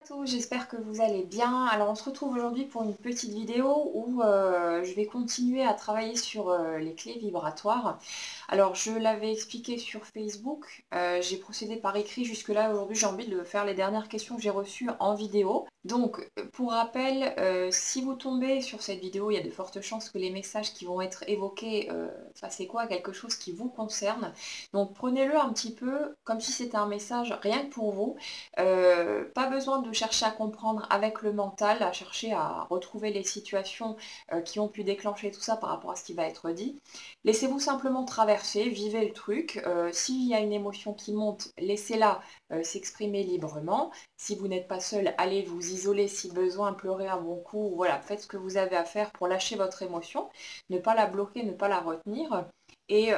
Tous, j'espère que vous allez bien. Alors on se retrouve aujourd'hui pour une petite vidéo où je vais continuer à travailler sur les clés vibratoires. Alors je l'avais expliqué sur Facebook, j'ai procédé par écrit jusque-là. Aujourd'hui j'ai envie de faire les dernières questions que j'ai reçues en vidéo. Donc pour rappel, si vous tombez sur cette vidéo, il y a de fortes chances que les messages qui vont être évoqués fassent écho à quelque chose qui vous concerne. Donc prenez-le un petit peu comme si c'était un message rien que pour vous. Pas besoin de chercher à comprendre avec le mental, à chercher à retrouver les situations qui ont pu déclencher tout ça par rapport à ce qui va être dit. Laissez-vous simplement traverser, vivez le truc. S'il y a une émotion qui monte, laissez-la s'exprimer librement. Si vous n'êtes pas seul, allez vous isoler si besoin, pleurer un bon coup. Voilà, faites ce que vous avez à faire pour lâcher votre émotion. Ne pas la bloquer, ne pas la retenir. Et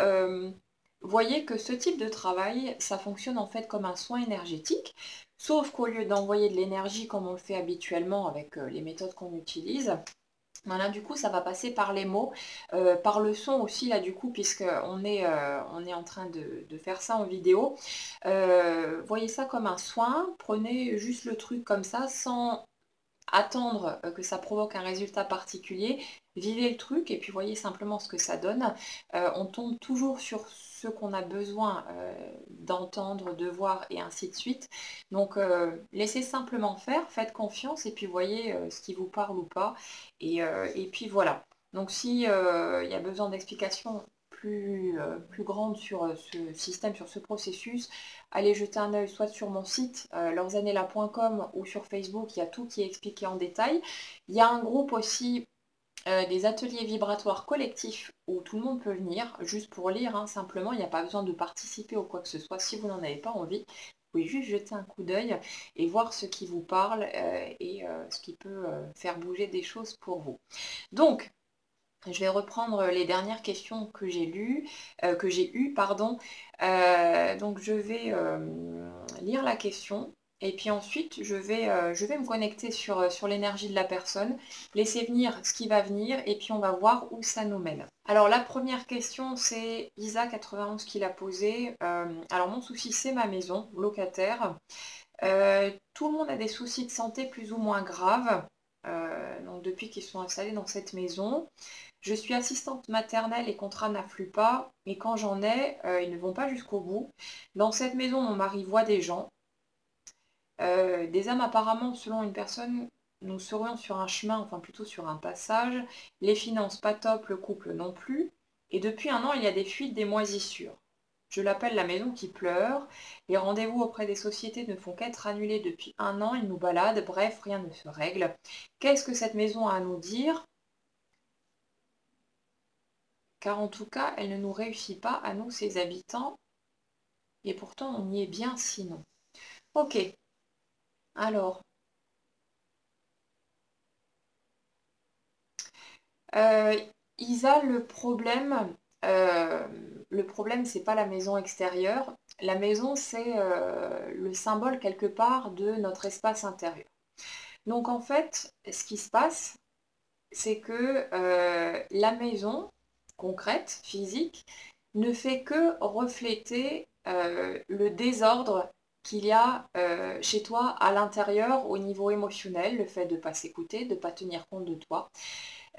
voyez que ce type de travail, ça fonctionne en fait comme un soin énergétique. Sauf qu'au lieu d'envoyer de l'énergie comme on le fait habituellement avec les méthodes qu'on utilise, voilà, du coup, ça va passer par les mots, par le son aussi, là, du coup, puisqu'on on est en train de faire ça en vidéo. Voyez ça comme un soin, prenez juste le truc comme ça, sans attendre que ça provoque un résultat particulier, vivez le truc et puis voyez simplement ce que ça donne. On tombe toujours sur ce qu'on a besoin d'entendre, de voir et ainsi de suite. Donc laissez simplement faire, faites confiance et puis voyez ce qui vous parle ou pas. Et puis voilà. Donc si il y a besoin d'explications plus grandes sur ce système, sur ce processus, allez jeter un œil soit sur mon site leurzanella.com ou sur Facebook, il y a tout qui est expliqué en détail. Il y a un groupe aussi des ateliers vibratoires collectifs où tout le monde peut venir, juste pour lire, hein, simplement, il n'y a pas besoin de participer ou quoi que ce soit si vous n'en avez pas envie. Vous pouvez juste jeter un coup d'œil et voir ce qui vous parle et ce qui peut faire bouger des choses pour vous. Donc, je vais reprendre les dernières questions que j'ai lues, que j'ai eues, pardon. Donc je vais lire la question et puis ensuite je vais me connecter sur l'énergie de la personne, laisser venir ce qui va venir et puis on va voir où ça nous mène. Alors la première question c'est Isa91 qui l'a posée. Alors mon souci c'est ma maison, locataire. Tout le monde a des soucis de santé plus ou moins graves. Donc depuis qu'ils sont installés dans cette maison. Je suis assistante maternelle et contrats n'affluent pas, et quand j'en ai, ils ne vont pas jusqu'au bout. Dans cette maison, mon mari voit des gens. Des âmes apparemment, selon une personne, nous serions sur un chemin, enfin plutôt sur un passage. Les finances pas top, le couple non plus. Et depuis un an, il y a des fuites, des moisissures. Je l'appelle la maison qui pleure. Les rendez-vous auprès des sociétés ne font qu'être annulés depuis un an. Ils nous baladent. Bref, rien ne se règle. Qu'est-ce que cette maison a à nous dire? Car en tout cas, elle ne nous réussit pas à nous, ses habitants, et pourtant on y est bien sinon. Ok, alors, euh, Isa, le problème, c'est pas la maison extérieure. La maison, c'est le symbole quelque part de notre espace intérieur. Donc en fait, ce qui se passe, c'est que la maison concrète, physique, ne fait que refléter le désordre qu'il y a chez toi à l'intérieur au niveau émotionnel, le fait de ne pas s'écouter, de ne pas tenir compte de toi.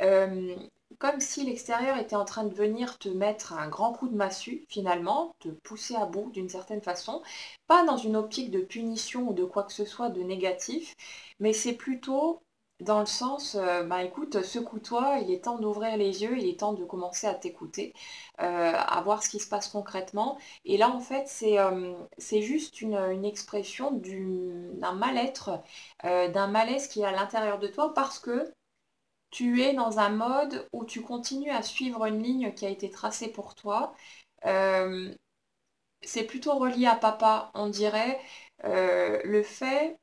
Euh, Comme si l'extérieur était en train de venir te mettre un grand coup de massue, finalement, te pousser à bout d'une certaine façon, pas dans une optique de punition ou de quoi que ce soit de négatif, mais c'est plutôt dans le sens, bah écoute, secoue-toi, il est temps d'ouvrir les yeux, il est temps de commencer à t'écouter, à voir ce qui se passe concrètement. Et là, en fait, c'est juste une expression d'un mal-être, d'un malaise qui est à l'intérieur de toi parce que tu es dans un mode où tu continues à suivre une ligne qui a été tracée pour toi. Euh, c'est plutôt relié à papa, on dirait, le fait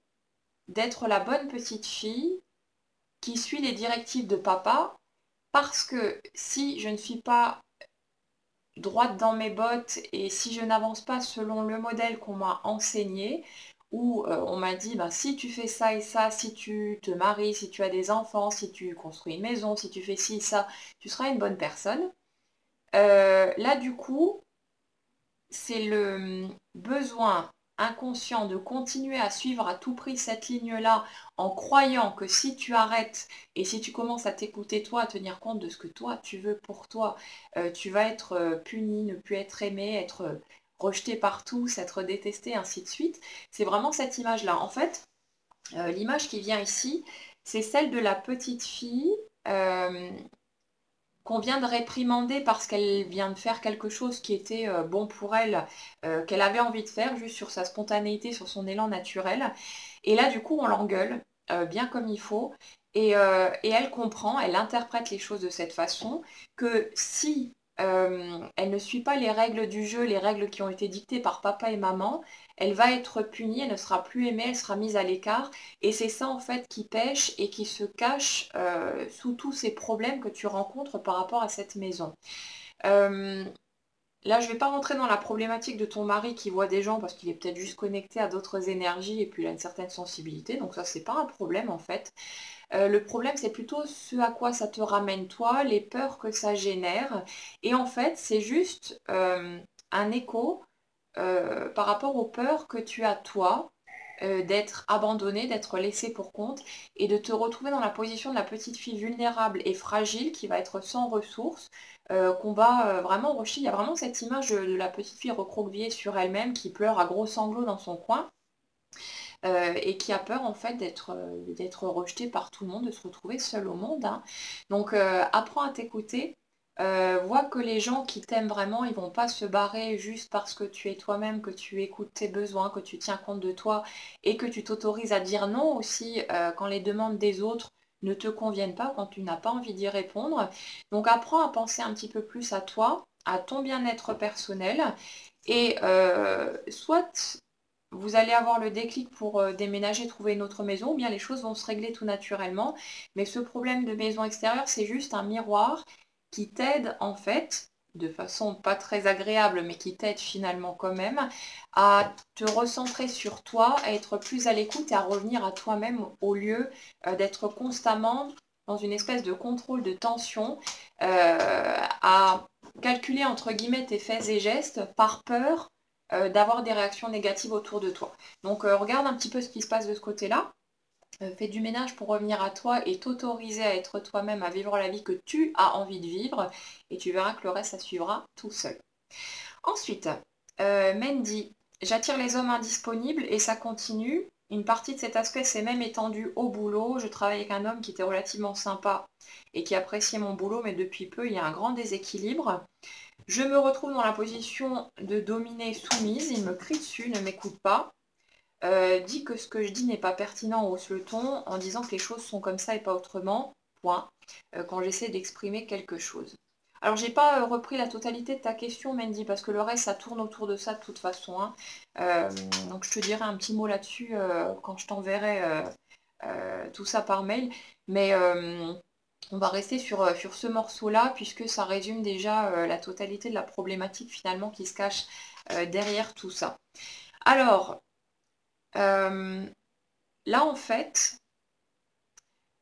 d'être la bonne petite fille qui suit les directives de papa, parce que si je ne suis pas droite dans mes bottes et si je n'avance pas selon le modèle qu'on m'a enseigné, où on m'a dit, ben, si tu fais ça et ça, si tu te maries, si tu as des enfants, si tu construis une maison, si tu fais ci, ça, tu seras une bonne personne. Là, du coup, c'est le besoin inconscient de continuer à suivre à tout prix cette ligne-là en croyant que si tu arrêtes et si tu commences à t'écouter toi, à tenir compte de ce que toi tu veux pour toi, tu vas être puni, ne plus être aimé, être rejeté par tous, être détesté, ainsi de suite. C'est vraiment cette image-là. En fait, l'image qui vient ici, c'est celle de la petite fille qu'on vient de réprimander parce qu'elle vient de faire quelque chose qui était bon pour elle, qu'elle avait envie de faire, juste sur sa spontanéité, sur son élan naturel. Et là, du coup, on l'engueule, bien comme il faut. Et elle comprend, elle interprète les choses de cette façon, que si elle ne suit pas les règles du jeu, les règles qui ont été dictées par papa et maman, elle va être punie, elle ne sera plus aimée, elle sera mise à l'écart. Et c'est ça en fait qui pêche et qui se cache sous tous ces problèmes que tu rencontres par rapport à cette maison. Euh, Là, je ne vais pas rentrer dans la problématique de ton mari qui voit des gens parce qu'il est peut-être juste connecté à d'autres énergies et puis il a une certaine sensibilité. Donc ça, c'est pas un problème en fait. Le problème, c'est plutôt ce à quoi ça te ramène toi, les peurs que ça génère. Et en fait, c'est juste un écho par rapport aux peurs que tu as toi d'être abandonné, d'être laissé pour compte et de te retrouver dans la position de la petite fille vulnérable et fragile qui va être sans ressources, qu'on va vraiment rejeter. Il y a vraiment cette image de la petite fille recroquevillée sur elle-même qui pleure à gros sanglots dans son coin. Et qui a peur en fait d'être rejetée par tout le monde, de se retrouver seule au monde, hein. Donc apprends à t'écouter, vois que les gens qui t'aiment vraiment, ils vont pas se barrer juste parce que tu es toi-même, que tu écoutes tes besoins, que tu tiens compte de toi et que tu t'autorises à dire non aussi quand les demandes des autres ne te conviennent pas, quand tu n'as pas envie d'y répondre. Donc apprends à penser un petit peu plus à toi, à ton bien-être personnel et soit vous allez avoir le déclic pour déménager, trouver une autre maison, ou bien les choses vont se régler tout naturellement. Mais ce problème de maison extérieure, c'est juste un miroir qui t'aide en fait, de façon pas très agréable, mais qui t'aide finalement quand même, à te recentrer sur toi, à être plus à l'écoute et à revenir à toi-même au lieu d'être constamment dans une espèce de contrôle de tension, à calculer entre guillemets tes faits et gestes par peur d'avoir des réactions négatives autour de toi. Donc regarde un petit peu ce qui se passe de ce côté-là. Fais du ménage pour revenir à toi et t'autoriser à être toi-même, à vivre la vie que tu as envie de vivre. Et tu verras que le reste, ça suivra tout seul. Ensuite, Mandy, j'attire les hommes indisponibles et ça continue. Une partie de cet aspect s'est même étendue au boulot. Je travaille avec un homme qui était relativement sympa et qui appréciait mon boulot, mais depuis peu, il y a un grand déséquilibre. Je me retrouve dans la position de dominée soumise, il me crie dessus, ne m'écoute pas, dit que ce que je dis n'est pas pertinent, hausse le ton, en disant que les choses sont comme ça et pas autrement, point, quand j'essaie d'exprimer quelque chose. Alors j'ai pas repris la totalité de ta question, Mandy, parce que le reste, ça tourne autour de ça de toute façon, hein. Donc je te dirai un petit mot là-dessus quand je t'enverrai tout ça par mail. Mais on va rester sur ce morceau-là, puisque ça résume déjà la totalité de la problématique finalement qui se cache derrière tout ça. Alors, là en fait,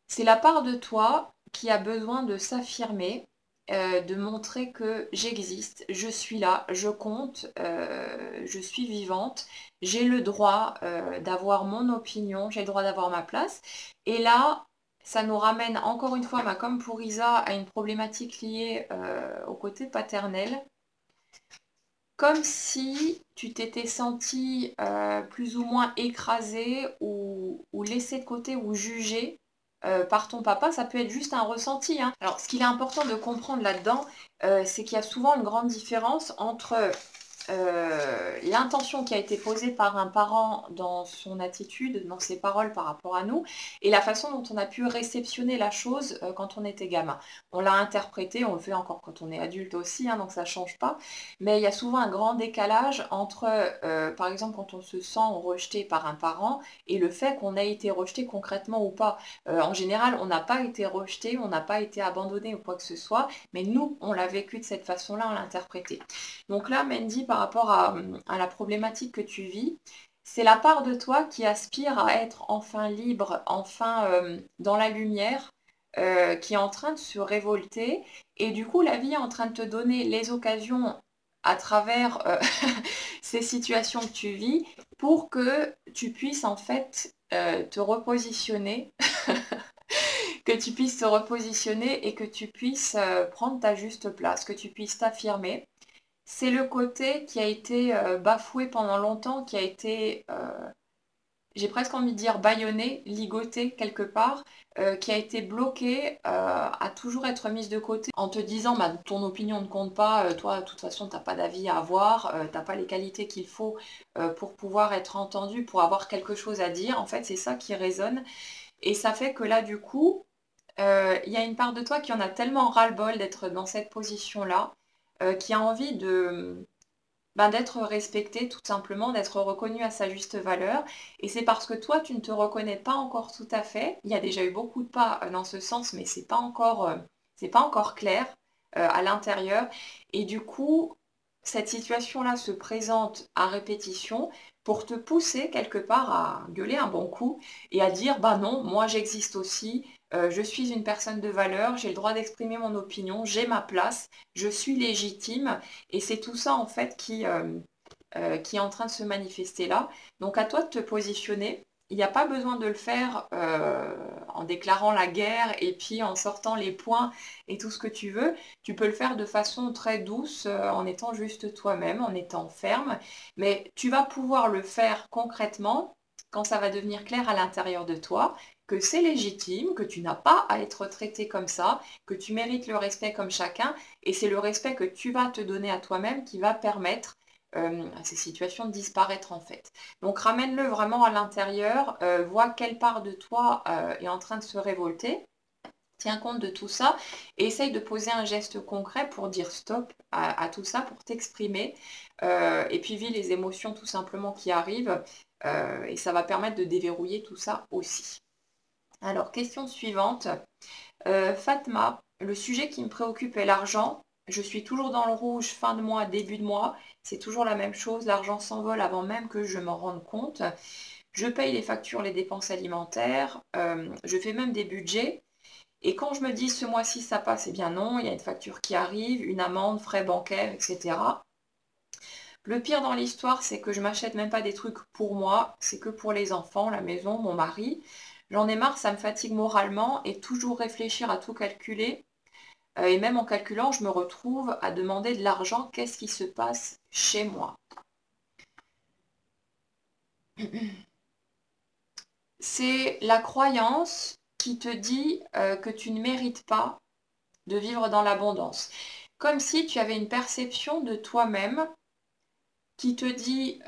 c'est la part de toi qui a besoin de s'affirmer, de montrer que j'existe, je suis là, je compte, je suis vivante, j'ai le droit d'avoir mon opinion, j'ai le droit d'avoir ma place. Et là, ça nous ramène encore une fois, comme pour Isa, à une problématique liée au côté paternel. Comme si tu t'étais senti plus ou moins écrasé ou laissé de côté ou jugé par ton papa, ça peut être juste un ressenti, hein. Alors, ce qu'il est important de comprendre là-dedans, c'est qu'il y a souvent une grande différence entre l'intention qui a été posée par un parent dans son attitude, dans ses paroles par rapport à nous, et la façon dont on a pu réceptionner la chose quand on était gamin. On l'a interprété, on le fait encore quand on est adulte aussi, hein, donc ça ne change pas, mais il y a souvent un grand décalage entre, par exemple, quand on se sent rejeté par un parent et le fait qu'on ait été rejeté concrètement ou pas. En général, on n'a pas été rejeté, on n'a pas été abandonné ou quoi que ce soit, mais nous, on l'a vécu de cette façon-là, on l'a interprété. Donc là, Mandy, par rapport à la problématique que tu vis, c'est la part de toi qui aspire à être enfin libre, enfin dans la lumière, qui est en train de se révolter. Et du coup, la vie est en train de te donner les occasions à travers ces situations que tu vis pour que tu puisses en fait te repositionner, que tu puisses te repositionner et que tu puisses prendre ta juste place, que tu puisses t'affirmer. C'est le côté qui a été bafoué pendant longtemps, qui a été, j'ai presque envie de dire bâillonné, ligoté quelque part, qui a été bloqué à toujours être mise de côté en te disant bah, ton opinion ne compte pas, toi de toute façon tu n'as pas d'avis à avoir, tu n'as pas les qualités qu'il faut pour pouvoir être entendu, pour avoir quelque chose à dire. En fait c'est ça qui résonne et ça fait que là du coup, il y a une part de toi qui en a tellement ras-le-bol d'être dans cette position-là, qui a envie de ben, d'être respecté tout simplement, d'être reconnu à sa juste valeur. Et c'est parce que toi, tu ne te reconnais pas encore tout à fait. Il y a déjà eu beaucoup de pas dans ce sens, mais c'est pas encore clair à l'intérieur. Et du coup, cette situation-là se présente à répétition pour te pousser quelque part à gueuler un bon coup et à dire, bah non, moi j'existe aussi, je suis une personne de valeur, j'ai le droit d'exprimer mon opinion, j'ai ma place, je suis légitime. Et c'est tout ça en fait qui est en train de se manifester là. Donc à toi de te positionner. Il n'y a pas besoin de le faire en déclarant la guerre et puis en sortant les poings et tout ce que tu veux. Tu peux le faire de façon très douce, en étant juste toi-même, en étant ferme. Mais tu vas pouvoir le faire concrètement quand ça va devenir clair à l'intérieur de toi, que c'est légitime, que tu n'as pas à être traité comme ça, que tu mérites le respect comme chacun. Et c'est le respect que tu vas te donner à toi-même qui va permettre à ces situations de disparaître en fait. Donc ramène-le vraiment à l'intérieur, vois quelle part de toi est en train de se révolter, tiens compte de tout ça et essaye de poser un geste concret pour dire stop à tout ça, pour t'exprimer et puis vis les émotions tout simplement qui arrivent et ça va permettre de déverrouiller tout ça aussi. Alors question suivante, Fatma, le sujet qui me préoccupe est l'argent. Je suis toujours dans le rouge fin de mois, début de mois. C'est toujours la même chose. L'argent s'envole avant même que je m'en rende compte. Je paye les factures, les dépenses alimentaires. Je fais même des budgets. Et quand je me dis ce mois-ci ça passe, eh bien non, il y a une facture qui arrive, une amende, frais bancaires, etc. Le pire dans l'histoire, c'est que je m'achète même pas des trucs pour moi, c'est que pour les enfants, la maison, mon mari. J'en ai marre, ça me fatigue moralement et toujours réfléchir à tout calculer. Et même en calculant, je me retrouve à demander de l'argent. Qu'est-ce qui se passe chez moi? C'est la croyance qui te dit que tu ne mérites pas de vivre dans l'abondance. Comme si tu avais une perception de toi-même qui te dit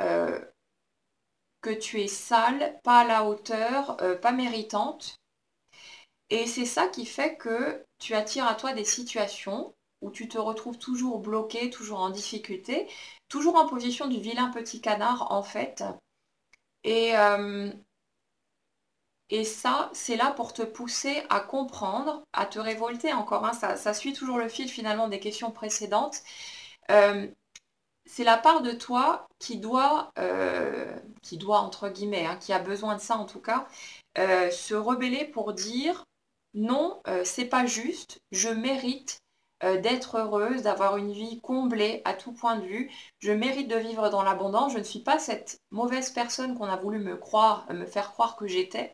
que tu es sale, pas à la hauteur, pas méritante. Et c'est ça qui fait que tu attires à toi des situations où tu te retrouves toujours bloqué, toujours en difficulté, toujours en position du vilain petit canard en fait. Et, euh, et ça, c'est là pour te pousser à comprendre, à te révolter encore. Hein, ça suit toujours le fil finalement des questions précédentes. Euh, c'est la part de toi qui doit entre guillemets, hein, qui a besoin de ça en tout cas, se rebeller pour dire non, c'est pas juste, je mérite d'être heureuse, d'avoir une vie comblée à tout point de vue, je mérite de vivre dans l'abondance, je ne suis pas cette mauvaise personne qu'on a voulu me faire croire que j'étais.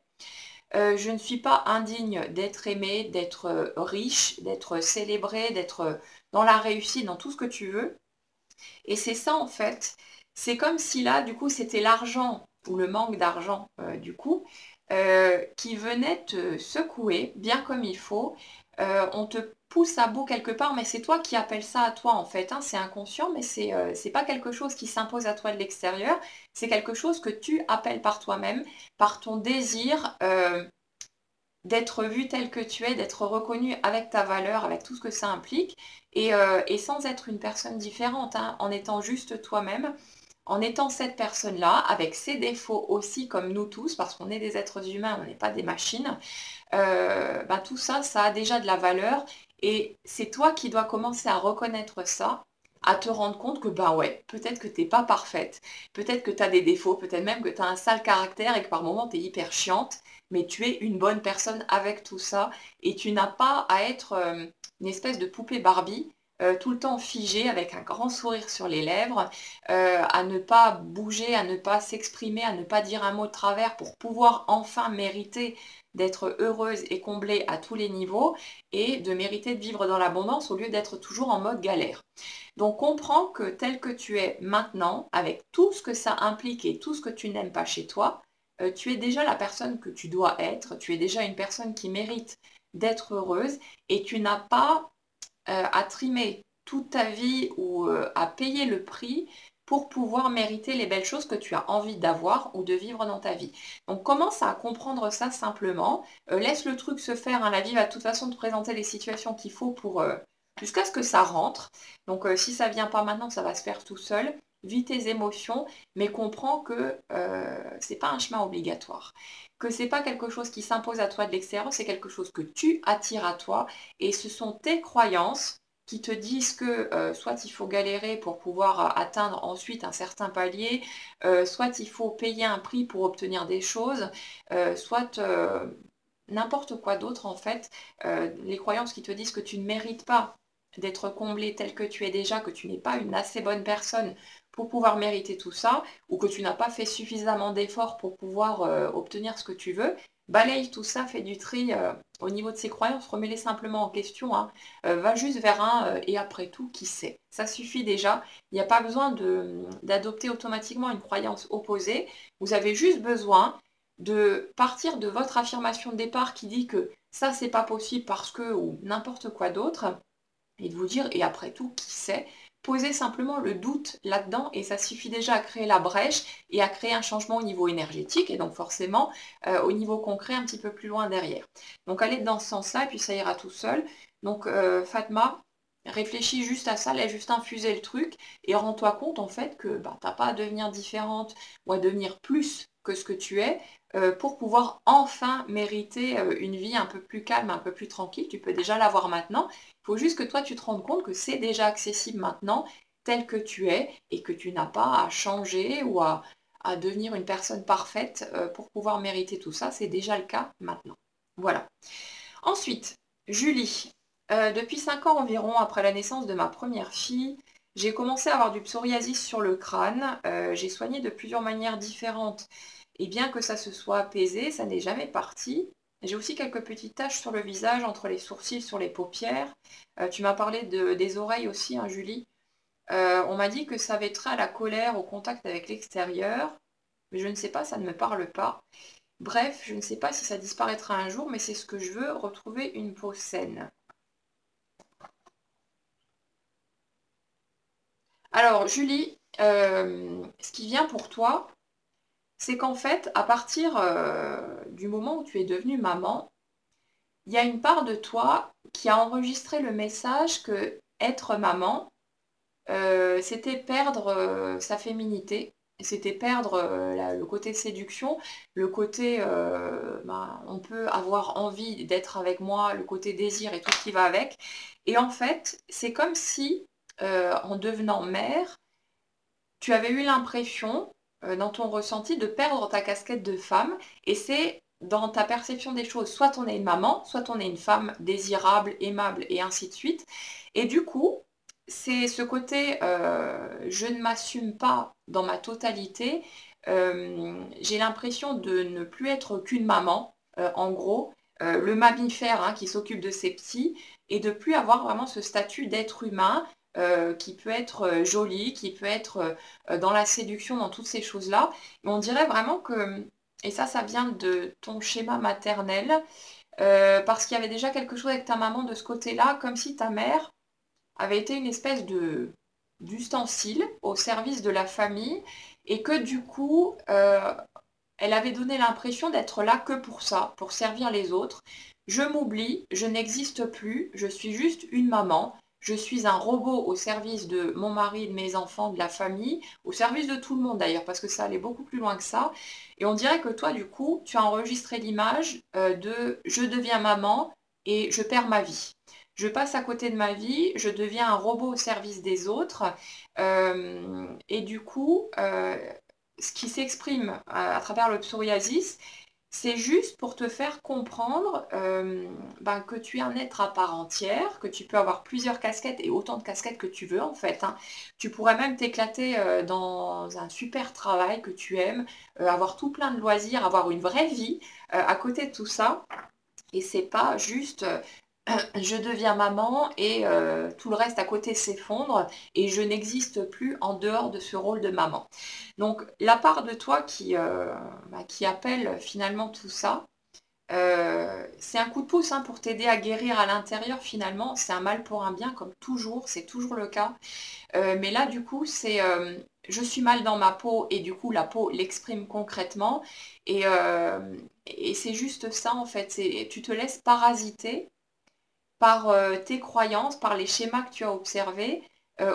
Je ne suis pas indigne d'être aimée, d'être riche, d'être célébrée, d'être dans la réussite, dans tout ce que tu veux. Et c'est ça en fait. C'est comme si là, du coup, c'était l'argent ou le manque d'argent, du coup, qui venait te secouer bien comme il faut. On te pousse à bout quelque part, mais c'est toi qui appelles ça à toi en fait. Hein. C'est inconscient, mais c'est pas quelque chose qui s'impose à toi de l'extérieur. C'est quelque chose que tu appelles par toi-même, par ton désir d'être vu tel que tu es, d'être reconnu avec ta valeur, avec tout ce que ça implique, et sans être une personne différente, hein, en étant juste toi-même, en étant cette personne-là, avec ses défauts aussi, comme nous tous, parce qu'on est des êtres humains, on n'est pas des machines, bah, tout ça, ça a déjà de la valeur, et c'est toi qui dois commencer à reconnaître ça, à te rendre compte que bah ouais, peut-être que t'es pas parfaite, peut-être que tu as des défauts, peut-être même que tu as un sale caractère et que par moments tu es hyper chiante, mais tu es une bonne personne avec tout ça et tu n'as pas à être une espèce de poupée Barbie tout le temps figé avec un grand sourire sur les lèvres, à ne pas bouger, à ne pas s'exprimer, à ne pas dire un mot de travers pour pouvoir enfin mériter d'être heureuse et comblée à tous les niveaux et de mériter de vivre dans l'abondance au lieu d'être toujours en mode galère. Donc comprends que tel que tu es maintenant, avec tout ce que ça implique et tout ce que tu n'aimes pas chez toi, tu es déjà la personne que tu dois être, tu es déjà une personne qui mérite d'être heureuse et tu n'as pas à trimer toute ta vie ou à payer le prix pour pouvoir mériter les belles choses que tu as envie d'avoir ou de vivre dans ta vie. Donc commence à comprendre ça simplement, laisse le truc se faire, hein. La vie va de toute façon te présenter les situations qu'il faut pour jusqu'à ce que ça rentre. Donc si ça vient pas maintenant, ça va se faire tout seul. Vis tes émotions, mais comprends que c'est pas un chemin obligatoire, que c'est pas quelque chose qui s'impose à toi de l'extérieur, c'est quelque chose que tu attires à toi, et ce sont tes croyances qui te disent que soit il faut galérer pour pouvoir atteindre ensuite un certain palier, soit il faut payer un prix pour obtenir des choses, soit n'importe quoi d'autre en fait, les croyances qui te disent que tu ne mérites pas d'être comblé tel que tu es déjà, que tu n'es pas une assez bonne personne pour pouvoir mériter tout ça, ou que tu n'as pas fait suffisamment d'efforts pour pouvoir obtenir ce que tu veux, balaye tout ça, fais du tri au niveau de ces croyances, remets-les simplement en question, hein. Va juste vers un et après tout, qui sait. Ça suffit déjà, il n'y a pas besoin d'adopter automatiquement une croyance opposée, vous avez juste besoin de partir de votre affirmation de départ qui dit que ça c'est pas possible parce que, ou n'importe quoi d'autre, et de vous dire, et après tout, qui sait, posez simplement le doute là-dedans et ça suffit déjà à créer la brèche et à créer un changement au niveau énergétique et donc forcément au niveau concret un petit peu plus loin derrière. Donc allez dans ce sens-là et puis ça ira tout seul. Donc Fatma, réfléchis juste à ça, laisse juste infuser le truc et rends-toi compte en fait que bah, tu n'as pas à devenir différente ou à devenir plus que ce que tu es pour pouvoir enfin mériter une vie un peu plus calme, un peu plus tranquille. Tu peux déjà l'avoir maintenant. Il faut juste que toi, tu te rendes compte que c'est déjà accessible maintenant, tel que tu es, et que tu n'as pas à changer ou à devenir une personne parfaite pour pouvoir mériter tout ça. C'est déjà le cas maintenant. Voilà. Ensuite, Julie. Depuis 5 ans environ, après la naissance de ma première fille, j'ai commencé à avoir du psoriasis sur le crâne. J'ai soigné de plusieurs manières différentes. Et bien que ça se soit apaisé, ça n'est jamais parti. J'ai aussi quelques petites taches sur le visage, entre les sourcils, sur les paupières. Tu m'as parlé des oreilles aussi, hein, Julie. On m'a dit que ça avait trait à la colère, au contact avec l'extérieur. Mais je ne sais pas, ça ne me parle pas. Bref, je ne sais pas si ça disparaîtra un jour, mais c'est ce que je veux, retrouver une peau saine. Alors, Julie, ce qui vient pour toi, c'est qu'en fait, à partir du moment où tu es devenue maman, il y a une part de toi qui a enregistré le message que être maman, c'était perdre sa féminité, c'était perdre le côté séduction, le côté ben, on peut avoir envie d'être avec moi, le côté désir et tout ce qui va avec. Et en fait, c'est comme si en devenant mère, tu avais eu l'impression, dans ton ressenti, de perdre ta casquette de femme, et c'est dans ta perception des choses, soit on est une maman, soit on est une femme désirable, aimable, et ainsi de suite. Et du coup, c'est ce côté je ne m'assume pas dans ma totalité, j'ai l'impression de ne plus être qu'une maman, en gros, le mammifère hein, qui s'occupe de ses petits, et de plus avoir vraiment ce statut d'être humain qui peut être joli, qui peut être dans la séduction, dans toutes ces choses-là. Mais on dirait vraiment que, et ça vient de ton schéma maternel, parce qu'il y avait déjà quelque chose avec ta maman de ce côté-là, comme si ta mère avait été une espèce de d'ustensile au service de la famille, et que du coup, elle avait donné l'impression d'être là que pour ça, pour servir les autres. Je m'oublie, je n'existe plus, je suis juste une maman, je suis un robot au service de mon mari, de mes enfants, de la famille, au service de tout le monde d'ailleurs, parce que ça allait beaucoup plus loin que ça. Et on dirait que toi, du coup, tu as enregistré l'image de je deviens maman et je perds ma vie. Je passe à côté de ma vie, je deviens un robot au service des autres. Et du coup, ce qui s'exprime à travers le psoriasis, C'est juste pour te faire comprendre que tu es un être à part entière, que tu peux avoir plusieurs casquettes et autant de casquettes que tu veux en fait, hein. Tu pourrais même t'éclater dans un super travail que tu aimes, avoir tout plein de loisirs, avoir une vraie vie à côté de tout ça. Et c'est pas juste je deviens maman et tout le reste à côté s'effondre et je n'existe plus en dehors de ce rôle de maman. Donc la part de toi qui appelle finalement tout ça, c'est un coup de pouce hein, pour t'aider à guérir à l'intérieur finalement. C'est un mal pour un bien comme toujours, c'est toujours le cas. Mais là du coup c'est je suis mal dans ma peau et du coup la peau l'exprime concrètement et c'est juste ça en fait. Tu te laisses parasiter par tes croyances, par les schémas que tu as observés,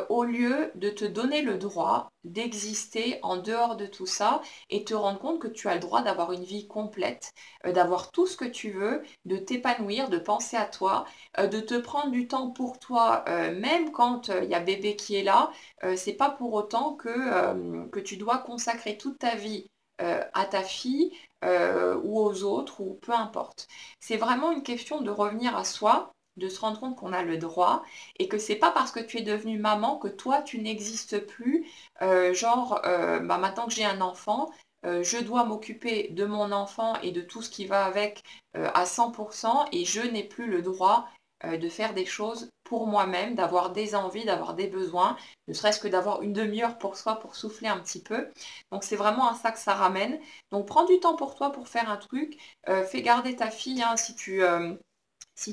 au lieu de te donner le droit d'exister en dehors de tout ça et te rendre compte que tu as le droit d'avoir une vie complète, d'avoir tout ce que tu veux, de t'épanouir, de penser à toi, de te prendre du temps pour toi, même quand il y a bébé qui est là, c'est pas pour autant que tu dois consacrer toute ta vie à ta fille ou aux autres ou peu importe. C'est vraiment une question de revenir à soi, de se rendre compte qu'on a le droit et que c'est pas parce que tu es devenue maman que toi tu n'existes plus. Maintenant que j'ai un enfant, je dois m'occuper de mon enfant et de tout ce qui va avec à 100% et je n'ai plus le droit de faire des choses pour moi-même, d'avoir des envies, d'avoir des besoins, ne serait-ce que d'avoir une demi-heure pour soi, pour souffler un petit peu. Donc c'est vraiment à ça que ça ramène. Donc prends du temps pour toi pour faire un truc, fais garder ta fille hein, si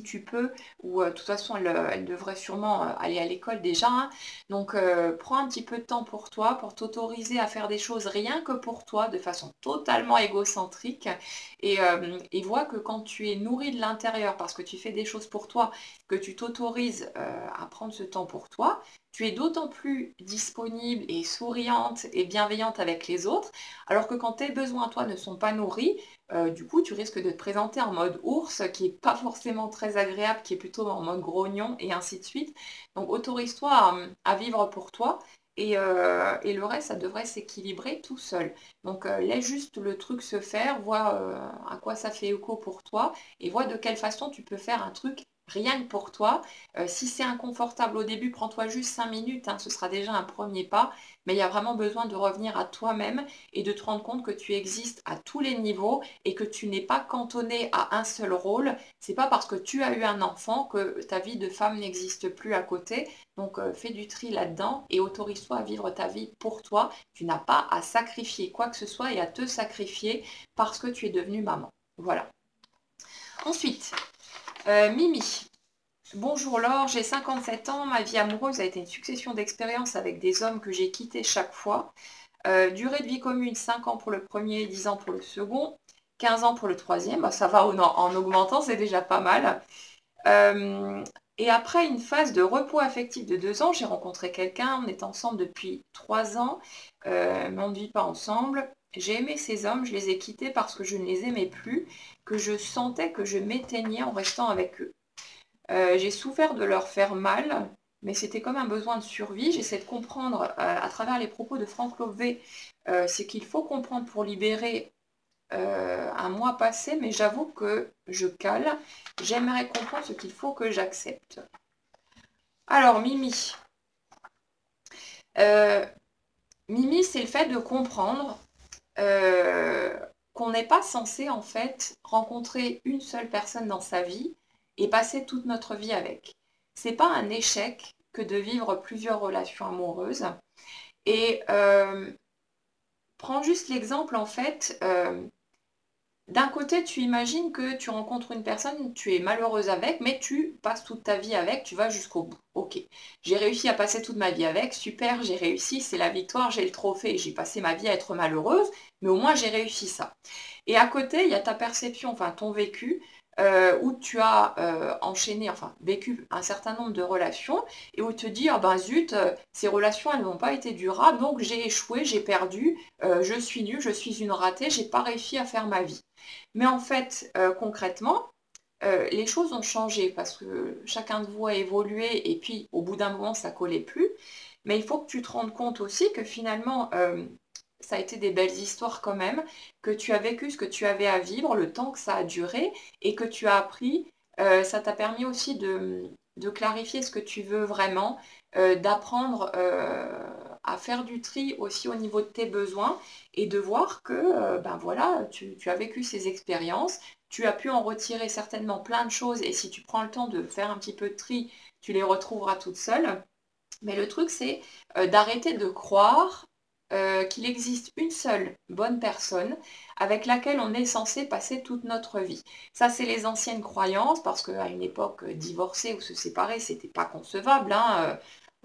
tu peux, ou de toute façon elle devrait sûrement aller à l'école déjà, hein. Donc prends un petit peu de temps pour toi, pour t'autoriser à faire des choses rien que pour toi, de façon totalement égocentrique, et vois que quand tu es nourri de l'intérieur, parce que tu fais des choses pour toi, que tu t'autorises à prendre ce temps pour toi, tu es d'autant plus disponible et souriante et bienveillante avec les autres, alors que quand tes besoins, toi, ne sont pas nourris, du coup, tu risques de te présenter en mode ours, qui n'est pas forcément très agréable, qui est plutôt en mode grognon, et ainsi de suite. Donc, autorise-toi à vivre pour toi, et le reste, ça devrait s'équilibrer tout seul. Donc, laisse juste le truc se faire, vois à quoi ça fait écho pour toi, et vois de quelle façon tu peux faire un truc rien que pour toi. Si c'est inconfortable au début, prends-toi juste 5 minutes, hein, ce sera déjà un premier pas, mais il y a vraiment besoin de revenir à toi-même et de te rendre compte que tu existes à tous les niveaux et que tu n'es pas cantonné à un seul rôle. C'est pas parce que tu as eu un enfant que ta vie de femme n'existe plus à côté. Donc fais du tri là-dedans et autorise-toi à vivre ta vie pour toi. Tu n'as pas à sacrifier quoi que ce soit et à te sacrifier parce que tu es devenue maman. Voilà. Ensuite, Mimi. Bonjour Laure, j'ai 57 ans, ma vie amoureuse a été une succession d'expériences avec des hommes que j'ai quittés chaque fois. Durée de vie commune, 5 ans pour le premier, 10 ans pour le second, 15 ans pour le troisième. Bah, ça va en augmentant, c'est déjà pas mal. Et après une phase de repos affectif de 2 ans, j'ai rencontré quelqu'un, on est ensemble depuis 3 ans, mais on ne vit pas ensemble. J'ai aimé ces hommes, je les ai quittés parce que je ne les aimais plus, que je sentais que je m'éteignais en restant avec eux. J'ai souffert de leur faire mal, mais c'était comme un besoin de survie. J'essaie de comprendre à travers les propos de Franck Lobvé, c'est qu'il faut comprendre pour libérer un mois passé, mais j'avoue que je cale. J'aimerais comprendre ce qu'il faut que j'accepte. Alors, Mimi. Mimi, c'est le fait de comprendre qu'on n'est pas censé, en fait, rencontrer une seule personne dans sa vie et passer toute notre vie avec. C'est pas un échec que de vivre plusieurs relations amoureuses. Et prends juste l'exemple, en fait, d'un côté, tu imagines que tu rencontres une personne, tu es malheureuse avec, mais tu passes toute ta vie avec, tu vas jusqu'au bout. Ok, j'ai réussi à passer toute ma vie avec, super, j'ai réussi, c'est la victoire, j'ai le trophée, j'ai passé ma vie à être malheureuse, mais au moins j'ai réussi ça. Et à côté, il y a ta perception, enfin ton vécu, où tu as enchaîné, enfin vécu un certain nombre de relations, et où tu te dis, ah ben zut, ces relations, elles n'ont pas été durables, donc j'ai échoué, j'ai perdu, je suis nulle, je suis une ratée, j'ai pas réussi à faire ma vie. Mais en fait, concrètement, les choses ont changé parce que chacun de vous a évolué et puis au bout d'un moment, ça collait plus. Mais il faut que tu te rendes compte aussi que finalement, ça a été des belles histoires quand même, que tu as vécu ce que tu avais à vivre, le temps que ça a duré, et que tu as appris. Ça t'a permis aussi de clarifier ce que tu veux vraiment, d'apprendre à faire du tri aussi au niveau de tes besoins, et de voir que ben voilà, tu as vécu ces expériences, tu as pu en retirer certainement plein de choses, et si tu prends le temps de faire un petit peu de tri, tu les retrouveras toutes seules. Mais le truc, c'est d'arrêter de croire qu'il existe une seule bonne personne avec laquelle on est censé passer toute notre vie. Ça, c'est les anciennes croyances, parce qu'à une époque, divorcer ou se séparer, c'était pas concevable, hein.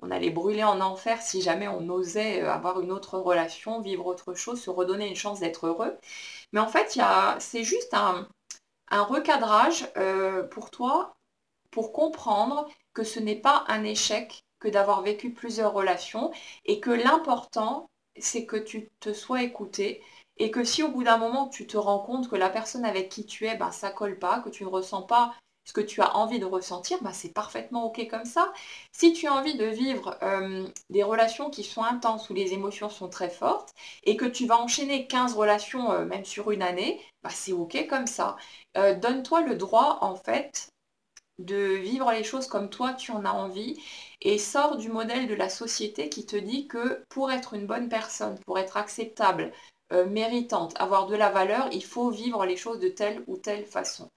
On allait brûler en enfer si jamais on osait avoir une autre relation, vivre autre chose, se redonner une chance d'être heureux. Mais en fait, c'est juste un recadrage pour toi, pour comprendre que ce n'est pas un échec que d'avoir vécu plusieurs relations, et que l'important, c'est que tu te sois écouté, et que si au bout d'un moment tu te rends compte que la personne avec qui tu es, ben, ça colle pas, que tu ne ressens pas ce que tu as envie de ressentir, ben, c'est parfaitement ok comme ça. Si tu as envie de vivre des relations qui sont intenses, où les émotions sont très fortes, et que tu vas enchaîner 15 relations même sur une année, ben, c'est ok comme ça. Donne-toi le droit en fait de vivre les choses comme toi tu en as envie, et sors du modèle de la société qui te dit que pour être une bonne personne, pour être acceptable, méritante, avoir de la valeur, il faut vivre les choses de telle ou telle façon.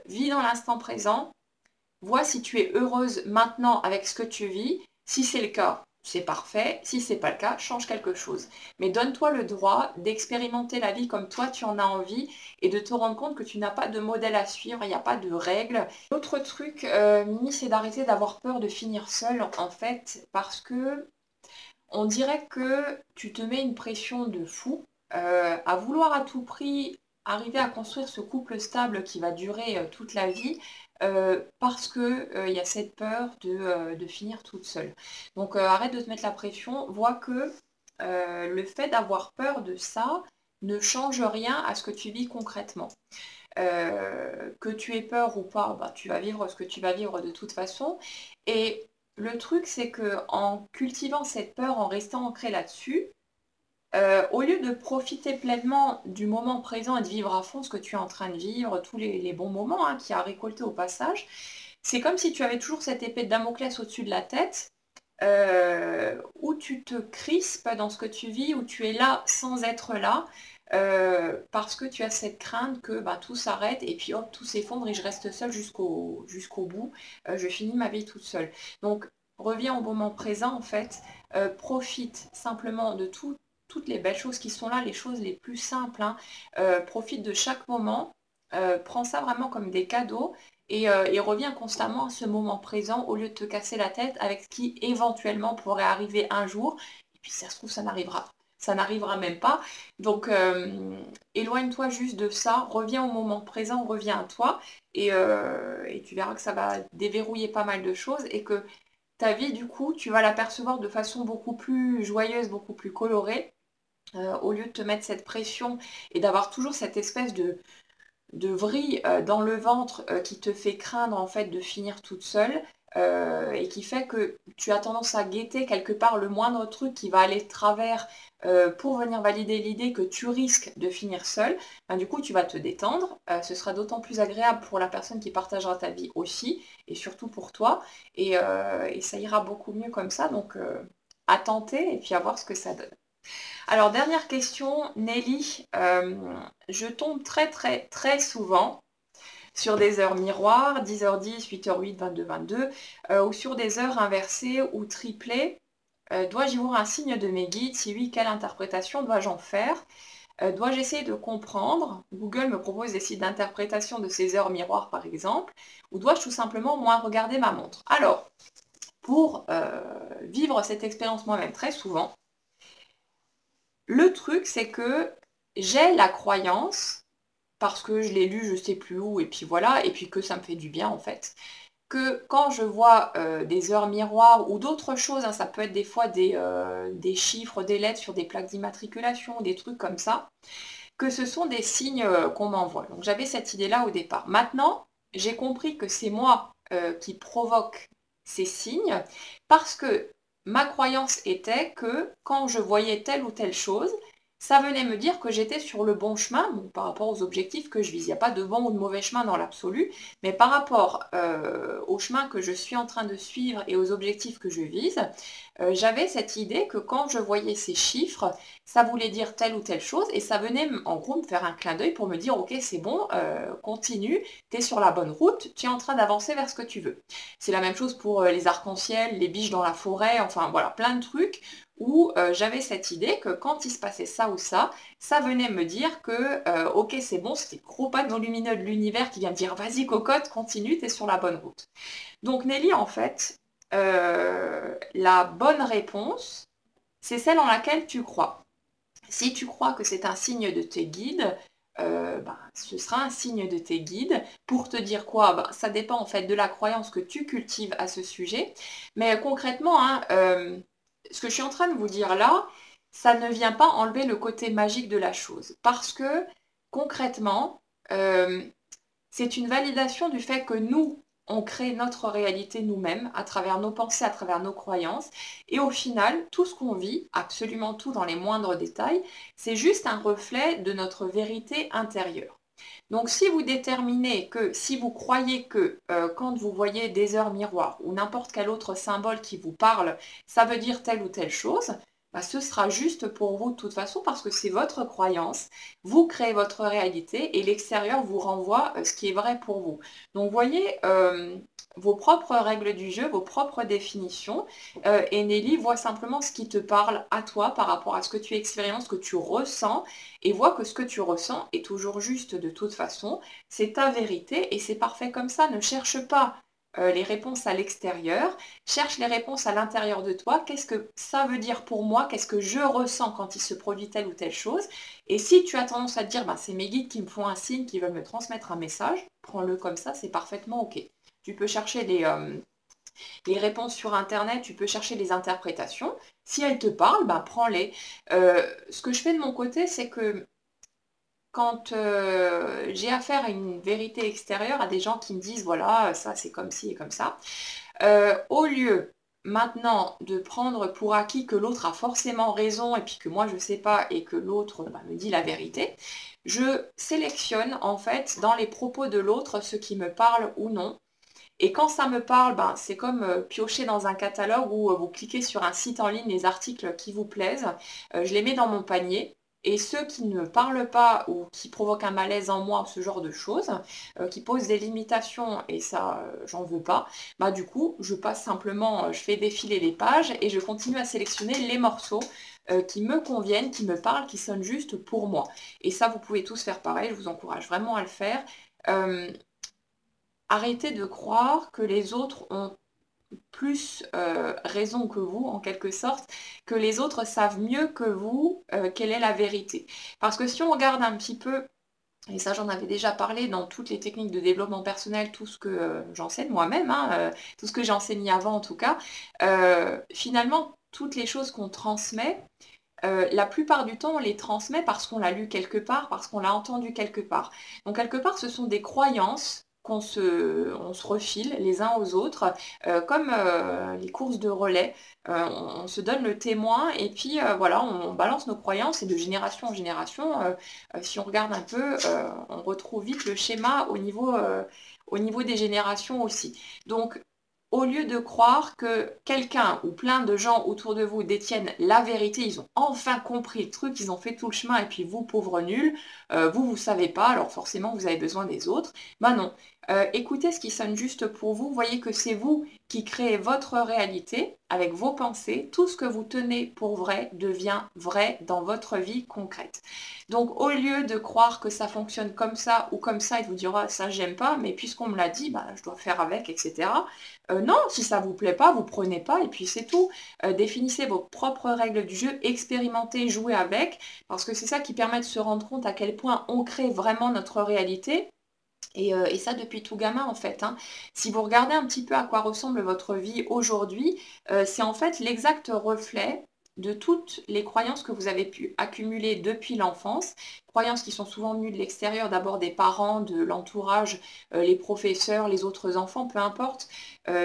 Vis dans l'instant présent, vois si tu es heureuse maintenant avec ce que tu vis. Si c'est le cas, c'est parfait. Si c'est pas le cas, change quelque chose. Mais donne-toi le droit d'expérimenter la vie comme toi tu en as envie, et de te rendre compte que tu n'as pas de modèle à suivre, il n'y a pas de règles. L'autre truc, Mimi, c'est d'arrêter d'avoir peur de finir seule, en fait, parce que on dirait que tu te mets une pression de fou à vouloir à tout prix arriver à construire ce couple stable qui va durer toute la vie, parce que il y a cette peur de finir toute seule. Donc arrête de te mettre la pression, vois que le fait d'avoir peur de ça ne change rien à ce que tu vis concrètement. Que tu aies peur ou pas, bah, tu vas vivre ce que tu vas vivre de toute façon. Et le truc, c'est que en cultivant cette peur, en restant ancré là-dessus, au lieu de profiter pleinement du moment présent et de vivre à fond ce que tu es en train de vivre, tous les bons moments hein, qu'il y a récoltés au passage, c'est comme si tu avais toujours cette épée de Damoclès au-dessus de la tête, où tu te crispes dans ce que tu vis, où tu es là sans être là, parce que tu as cette crainte que bah, tout s'arrête et puis hop, tout s'effondre et je reste seule jusqu'au bout, je finis ma vie toute seule. Donc reviens au moment présent en fait, profite simplement de toutes les belles choses qui sont là, les choses les plus simples, hein. Profite de chaque moment, prends ça vraiment comme des cadeaux, et reviens constamment à ce moment présent au lieu de te casser la tête avec ce qui éventuellement pourrait arriver un jour. Et puis si ça se trouve, ça n'arrivera même pas. Donc éloigne-toi juste de ça, reviens au moment présent, reviens à toi, et tu verras que ça va déverrouiller pas mal de choses, et que ta vie, du coup, tu vas l'apercevoir de façon beaucoup plus joyeuse, beaucoup plus colorée, au lieu de te mettre cette pression et d'avoir toujours cette espèce de vrille dans le ventre qui te fait craindre en fait de finir toute seule, et qui fait que tu as tendance à guetter quelque part le moindre truc qui va aller de travers pour venir valider l'idée que tu risques de finir seule. Ben, du coup tu vas te détendre, ce sera d'autant plus agréable pour la personne qui partagera ta vie aussi, et surtout pour toi, et ça ira beaucoup mieux comme ça, donc à tenter et puis à voir ce que ça donne. Alors, dernière question, Nelly. Je tombe très très très souvent sur des heures miroirs, 10h10, 8h08, 22h22, ou sur des heures inversées ou triplées. Dois-je y voir un signe de mes guides? Si oui, quelle interprétation dois-je en faire? Dois-je essayer de comprendre? Google me propose des sites d'interprétation de ces heures miroirs, par exemple. Ou dois-je tout simplement moins regarder ma montre? Alors, pour vivre cette expérience moi-même très souvent, le truc, c'est que j'ai la croyance, parce que je l'ai lu je sais plus où, et puis voilà, et puis que ça me fait du bien en fait, que quand je vois des heures miroirs ou d'autres choses, hein, ça peut être des fois des chiffres, des lettres sur des plaques d'immatriculation, des trucs comme ça, que ce sont des signes qu'on m'envoie. Donc j'avais cette idée-là au départ. Maintenant, j'ai compris que c'est moi qui provoque ces signes, parce que ma croyance était que quand je voyais telle ou telle chose, ça venait me dire que j'étais sur le bon chemin, bon, par rapport aux objectifs que je vise. Il n'y a pas de bon ou de mauvais chemin dans l'absolu, mais par rapport au chemin que je suis en train de suivre et aux objectifs que je vise, j'avais cette idée que quand je voyais ces chiffres, ça voulait dire telle ou telle chose, et ça venait en gros me faire un clin d'œil pour me dire, ok, c'est bon, continue, tu es sur la bonne route, tu es en train d'avancer vers ce que tu veux. C'est la même chose pour les arcs-en-ciel, les biches dans la forêt, enfin voilà, plein de trucs où j'avais cette idée que quand il se passait ça ou ça venait me dire que ok c'est bon, c'était le gros panneau lumineux de l'univers qui vient me dire vas-y cocotte, continue, t'es sur la bonne route. Donc Nelly, en fait, la bonne réponse, c'est celle en laquelle tu crois. Si tu crois que c'est un signe de tes guides, ce sera un signe de tes guides. Pour te dire quoi? Ça dépend en fait de la croyance que tu cultives à ce sujet. Mais concrètement, hein, ce que je suis en train de vous dire là, ça ne vient pas enlever le côté magique de la chose. Parce que concrètement, c'est une validation du fait que nous, on crée notre réalité nous-mêmes à travers nos pensées, à travers nos croyances. Et au final, tout ce qu'on vit, absolument tout dans les moindres détails, c'est juste un reflet de notre vérité intérieure. Donc si vous déterminez que, si vous croyez que quand vous voyez des heures miroirs ou n'importe quel autre symbole qui vous parle, ça veut dire telle ou telle chose, ce sera juste pour vous de toute façon parce que c'est votre croyance, vous créez votre réalité et l'extérieur vous renvoie ce qui est vrai pour vous. Donc vous voyez vos propres règles du jeu, vos propres définitions et Nelly voit simplement ce qui te parle à toi par rapport à ce que tu expériences, ce que tu ressens et vois que ce que tu ressens est toujours juste de toute façon, c'est ta vérité et c'est parfait comme ça, ne cherche pas les réponses à l'extérieur, cherche les réponses à l'intérieur de toi, qu'est-ce que ça veut dire pour moi, qu'est-ce que je ressens quand il se produit telle ou telle chose, et si tu as tendance à te dire, c'est mes guides qui me font un signe, qui veulent me transmettre un message, prends-le comme ça, c'est parfaitement ok. Tu peux chercher les réponses sur Internet, tu peux chercher les interprétations, si elles te parlent, prends-les. Ce que je fais de mon côté, c'est que quand j'ai affaire à une vérité extérieure, à des gens qui me disent, voilà, ça c'est comme ci et comme ça, au lieu maintenant de prendre pour acquis que l'autre a forcément raison et puis que moi je ne sais pas et que l'autre me dit la vérité, je sélectionne en fait dans les propos de l'autre ce qui me parle ou non. Et quand ça me parle, c'est comme piocher dans un catalogue où vous cliquez sur un site en ligne, les articles qui vous plaisent, je les mets dans mon panier. Et ceux qui ne parlent pas ou qui provoquent un malaise en moi, ce genre de choses, qui posent des limitations, et ça, j'en veux pas, du coup, je passe simplement, je fais défiler les pages et je continue à sélectionner les morceaux qui me conviennent, qui me parlent, qui sonnent juste pour moi. Et ça, vous pouvez tous faire pareil, je vous encourage vraiment à le faire. Arrêtez de croire que les autres ont plus raison que vous, en quelque sorte, que les autres savent mieux que vous quelle est la vérité. Parce que si on regarde un petit peu, et ça j'en avais déjà parlé dans toutes les techniques de développement personnel, tout ce que j'enseigne moi-même, tout ce que j'ai enseigné avant en tout cas, finalement, toutes les choses qu'on transmet, la plupart du temps, on les transmet parce qu'on l'a lu quelque part, parce qu'on l'a entendu quelque part. Donc quelque part, ce sont des croyances on se refile les uns aux autres, comme les courses de relais. On se donne le témoin et puis voilà, on balance nos croyances et de génération en génération, si on regarde un peu, on retrouve vite le schéma au niveau des générations aussi. Donc, au lieu de croire que quelqu'un ou plein de gens autour de vous détiennent la vérité, ils ont enfin compris le truc, ils ont fait tout le chemin et puis vous, pauvres nuls, vous savez pas, alors forcément vous avez besoin des autres. Non, écoutez ce qui sonne juste pour vous, voyez que c'est vous qui créez votre réalité avec vos pensées, tout ce que vous tenez pour vrai devient vrai dans votre vie concrète. Donc au lieu de croire que ça fonctionne comme ça ou comme ça et de vous dire ça j'aime pas, mais puisqu'on me l'a dit, je dois faire avec, etc. Non, si ça vous plaît pas, vous prenez pas et puis c'est tout. Définissez vos propres règles du jeu, expérimentez, jouez avec, parce que c'est ça qui permet de se rendre compte à quel point on crée vraiment notre réalité. Et ça depuis tout gamin en fait. Si vous regardez un petit peu à quoi ressemble votre vie aujourd'hui, c'est en fait l'exact reflet de toutes les croyances que vous avez pu accumuler depuis l'enfance, croyances qui sont souvent venues de l'extérieur, d'abord des parents, de l'entourage, les professeurs, les autres enfants, peu importe,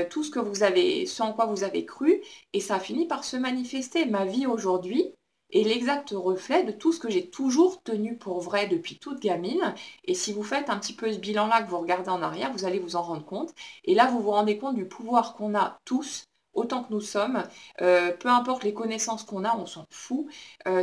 tout ce en quoi vous avez cru, et ça a fini par se manifester. Ma vie aujourd'hui, est l'exact reflet de tout ce que j'ai toujours tenu pour vrai depuis toute gamine. Et si vous faites un petit peu ce bilan-là, que vous regardez en arrière, vous allez vous en rendre compte. Et là, vous vous rendez compte du pouvoir qu'on a tous, autant que nous sommes. Peu importe les connaissances qu'on a, on s'en fout.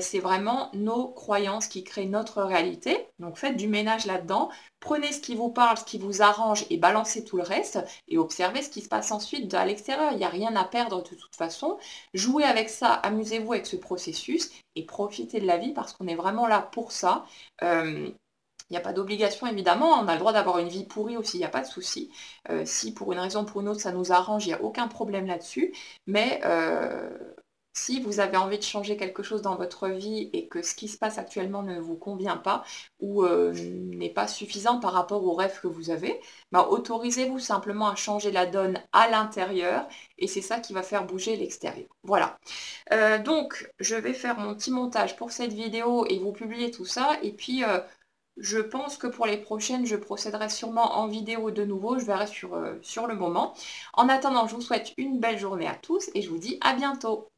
C'est vraiment nos croyances qui créent notre réalité. Donc faites du ménage là-dedans. Prenez ce qui vous parle, ce qui vous arrange et balancez tout le reste. Et observez ce qui se passe ensuite à l'extérieur. Il n'y a rien à perdre de toute façon. Jouez avec ça, amusez-vous avec ce processus et profitez de la vie parce qu'on est vraiment là pour ça. Il n'y a pas d'obligation évidemment, on a le droit d'avoir une vie pourrie aussi, il n'y a pas de souci. Si pour une raison ou pour une autre ça nous arrange, il n'y a aucun problème là-dessus. Mais si vous avez envie de changer quelque chose dans votre vie et que ce qui se passe actuellement ne vous convient pas ou n'est pas suffisant par rapport aux rêves que vous avez, bah, autorisez-vous simplement à changer la donne à l'intérieur et c'est ça qui va faire bouger l'extérieur. Voilà. Donc, je vais faire mon petit montage pour cette vidéo et vous publier tout ça. Et puis, je pense que pour les prochaines, je procéderai sûrement en vidéo de nouveau. Je verrai sur le moment. En attendant, je vous souhaite une belle journée à tous et je vous dis à bientôt.